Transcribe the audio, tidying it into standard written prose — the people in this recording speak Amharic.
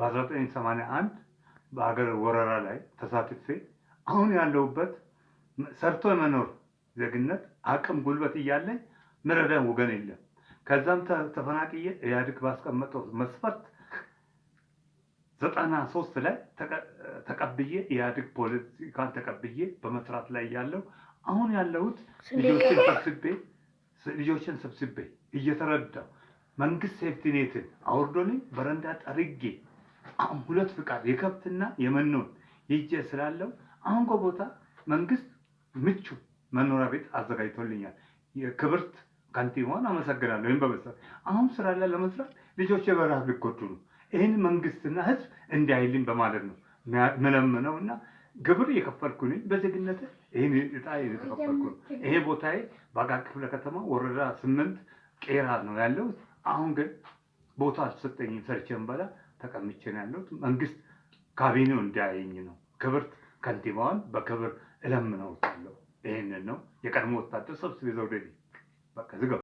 በ1981 በሀገር ወረራ ላይ ተሳትፌ አሁን ያለሁበት ሰርቶ የመኖር ዜግነት አቅም ጉልበት እያለኝ ምረዳን ወገን የለም። ከዛም ተፈናቅዬ ኢህአዴግ ባስቀመጠው መስፈርት 93 ላይ ተቀብዬ ኢህአዴግ ፖለቲካን ተቀብዬ በመስራት ላይ ያለው አሁን ያለሁት ልጆችን ሰብስቤ እየተረዳው መንግስት ሴፍቲኔትን አውርዶልኝ በረንዳ ጠርጌ አሁን 2 ፍቃድ የከብትና የመኖን ይዤ ስላለው አሁን ከቦታ መንግስት ምቹ መኖሪያ ቤት አዘጋጅቶልኛል። የክብርት ከንቲባዋን አመሰግናለሁ። ወይም በመሰረት አሁን ስራ ላይ ለመስራት ልጆቼ በረሃብ ሊጎዱ ነው። ይህን መንግስትና ህዝብ እንዲያይልኝ በማለት ነው መለመነውና ግብር እየከፈልኩ ነኝ። በዜግነት ይህን እጣ እየተከፈልኩ ነው። ይሄ ቦታዬ በአቃቂ ክፍለ ከተማ ወረዳ 8 ቄራ ነው ያለው። አሁን ግን ቦታ አልተሰጠኝም። ሰርቼን በላ ተቀምጬ ነው ያለሁት። መንግስት ካቢኔው እንዲያየኝ ነው። ክብርት ከንቲባዋን በክብር እለምነውታለሁ። ይሄንን ነው የቀድሞ ወታደር ሰብስቤ ዘውዴ በቃ ዝጋ